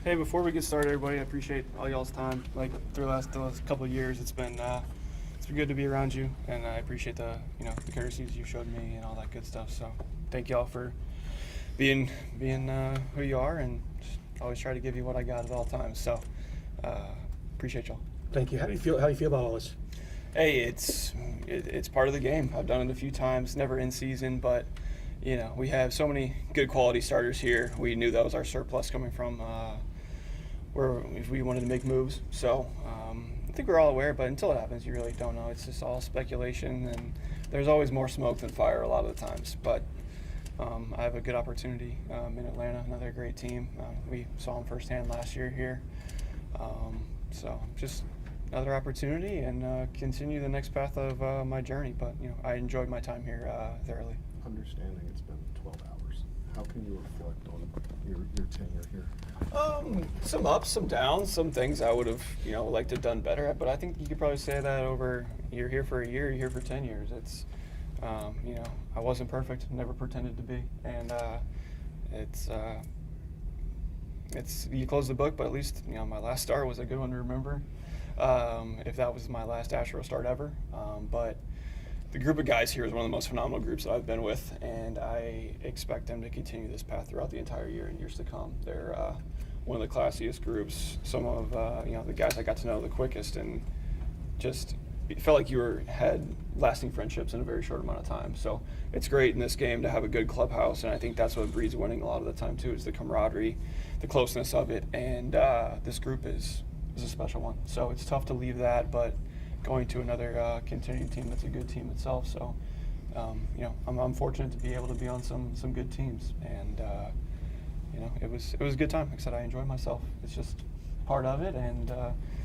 Hey, before we get started, everybody, I appreciate all y'all's time. Like through the last couple of years, it's been good to be around you, and I appreciate the courtesies you showed me and all that good stuff. So thank y'all for being who you are, and just always try to give you what I got at all times. So appreciate y'all. Thank you. How do you feel about all this? Hey, it's part of the game. I've done it a few times, never in season, but we have so many good quality starters here. We knew that was our surplus coming from where if we wanted to make moves. So I think we're all aware, but until it happens, you really don't know. It's just all speculation, and there's always more smoke than fire a lot of the times. But I have a good opportunity in Atlanta, another great team. We saw them firsthand last year here. So just another opportunity and continue the next path of my journey. But I enjoyed my time here thoroughly. Understanding it's been 12 hours, how can you reflect on your tenure here? Some ups, some downs, some things I would have liked to have done better at. But I think you could probably say that over you're here for a year, you're here for 10 years. It's I wasn't perfect, never pretended to be, and it's you close the book, but at least my last start was a good one to remember. If that was my last Astro start ever, but the group of guys here is one of the most phenomenal groups that I've been with, and I expect them to continue this path throughout the entire year and years to come. They're one of the classiest groups. Some of the guys I got to know the quickest, and just it felt like you had lasting friendships in a very short amount of time. So it's great in this game to have a good clubhouse, and I think that's what breeds winning a lot of the time too, is the camaraderie, the closeness of it, and this group is a special one. So it's tough to leave that, but going to another continuing team that's a good team itself. So I'm fortunate to be able to be on some good teams, and it was a good time. Like I said, I enjoyed myself. It's just part of it, and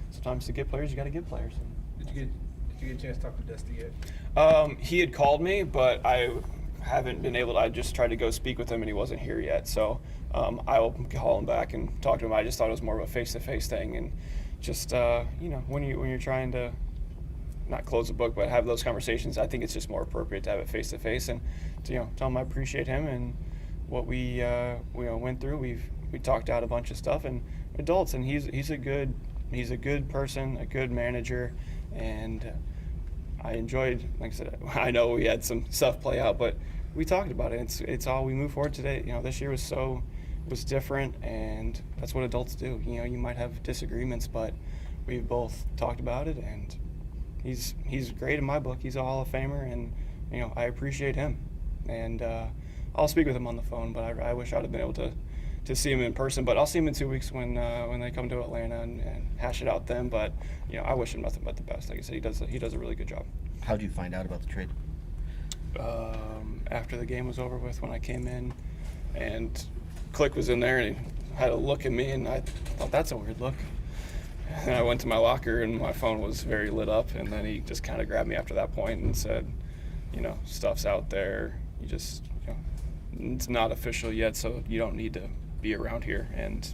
sometimes to get players, you got to get players. Did you get a chance to talk to Dusty yet? He had called me, but I haven't been able to. I just tried to go speak with him, and he wasn't here yet. So I will call him back and talk to him. I just thought it was more of a face-to-face thing, and just when you're trying to not close the book, but have those conversations, I think it's just more appropriate to have it face-to-face and to tell him I appreciate him and what we went through. We talked out a bunch of stuff, and adults, and he's a good person, a good manager, and I enjoyed, like I said, I know we had some stuff play out, but we talked about it. It's all we move forward today. This year was different, and that's what adults do. You might have disagreements, but we've both talked about it, and he's great in my book. He's a Hall of Famer, and I appreciate him. And I'll speak with him on the phone, but I wish I'd have been able to see him in person. But I'll see him in 2 weeks when they come to Atlanta and hash it out then. But I wish him nothing but the best. Like I said, he does a really good job. How did you find out about the trade? After the game was over with, when I came in, and Click was in there, and he had a look at me, and I thought, that's a weird look. And I went to my locker, and my phone was very lit up, and then he just kind of grabbed me after that point and said, stuff's out there. You just, it's not official yet, so you don't need to be around here. And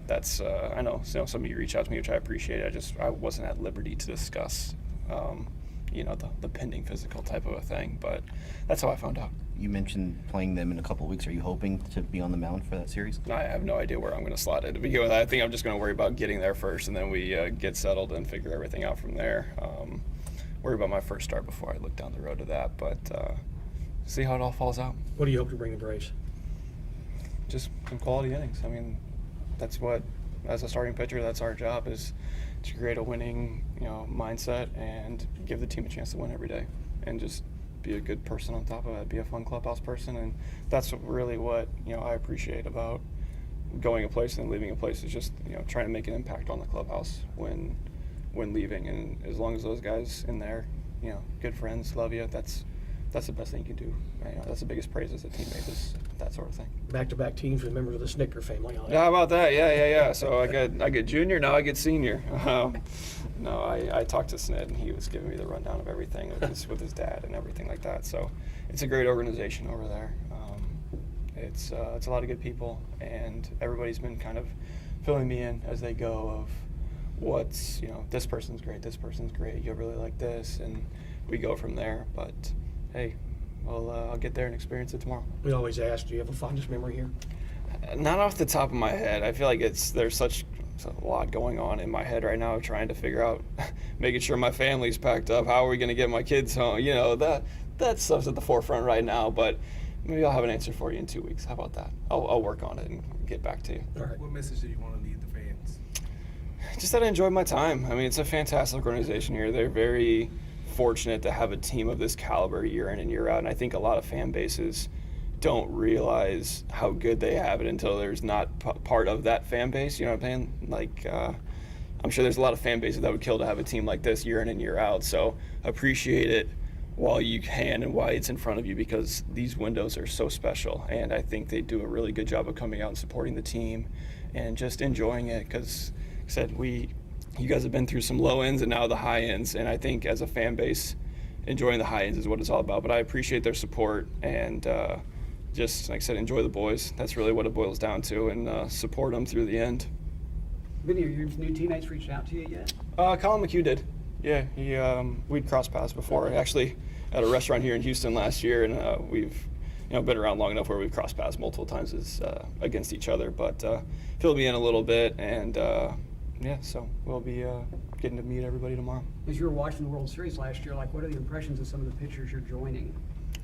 that's, I know, some of you reach out to me, which I appreciate. I wasn't at liberty to discuss, the pending physical type of a thing, but that's how I found out. You mentioned playing them in a couple of weeks. Are you hoping to be on the mound for that series? I have no idea where I'm going to slot it. To begin with, I think I'm just going to worry about getting there first, and then we get settled and figure everything out from there. Worry about my first start before I look down the road to that, but see how it all falls out. What do you hope to bring the Braves? Just some quality innings. I mean, that's what, as a starting pitcher, that's our job, is to create a winning mindset and give the team a chance to win every day, and just be a good person on top of it, be a fun clubhouse person. And that's really what I appreciate about going a place and leaving a place, is just trying to make an impact on the clubhouse when leaving. And as long as those guys in there, good friends, love you, that's the best thing you can do. That's the biggest praise as a teammate, is that sort of thing. Back-to-back teams with members of the Snicker family on it. Yeah, how about that? Yeah. So I get junior, now I get senior. No, I talked to Sned, and he was giving me the rundown of everything with his dad and everything like that. So it's a great organization over there. It's a lot of good people, and everybody's been kind of filling me in as they go of what's, this person's great, you'll really like this, and we go from there. But hey, I'll get there and experience it tomorrow. We always ask, do you have a fondest memory here? Not off the top of my head. I feel like there's such a lot going on in my head right now, trying to figure out, making sure my family's packed up. How are we going to get my kids home? You know, that stuff's at the forefront right now. But maybe I'll have an answer for you in 2 weeks. How about that? I'll work on it and get back to you. All right. What message do you want to leave the fans? Just that I enjoyed my time. I mean, it's a fantastic organization here. They're very fortunate to have a team of this caliber year in and year out. And I think a lot of fan bases don't realize how good they have it until there's not part of that fan base. You know what I'm saying? Like, I'm sure there's a lot of fan bases that would kill to have a team like this year in and year out. So appreciate it while you can and while it's in front of you, because these windows are so special. And I think they do a really good job of coming out and supporting the team and just enjoying it. Because, like I said, you guys have been through some low ends and now the high ends. And I think as a fan base, enjoying the high ends is what it's all about. But I appreciate their support and just, like I said, enjoy the boys. That's really what it boils down to, and support them through the end. Have any of your new teammates reached out to you yet? Colin McHugh did. Yeah, we'd crossed paths before. Actually, at a restaurant here in Houston last year, and we've been around long enough where we've crossed paths multiple times against each other. But filled me in a little bit, and so we'll be getting to meet everybody tomorrow. As you were watching the World Series last year, what are the impressions of some of the pitchers you're joining?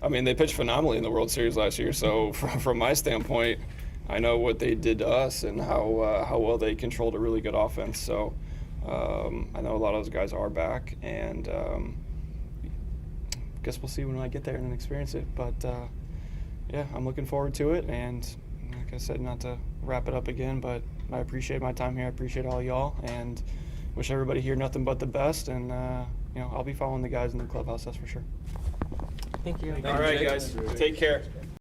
I mean, they pitched phenomenally in the World Series last year. So from my standpoint, I know what they did to us and how well they controlled a really good offense. So I know a lot of those guys are back, and guess we'll see when I get there and experience it. But I'm looking forward to it. And like I said, not to wrap it up again, but I appreciate my time here. I appreciate all y'all, and wish everybody here nothing but the best. And I'll be following the guys in the clubhouse, that's for sure. Thank you. All right, guys, take care.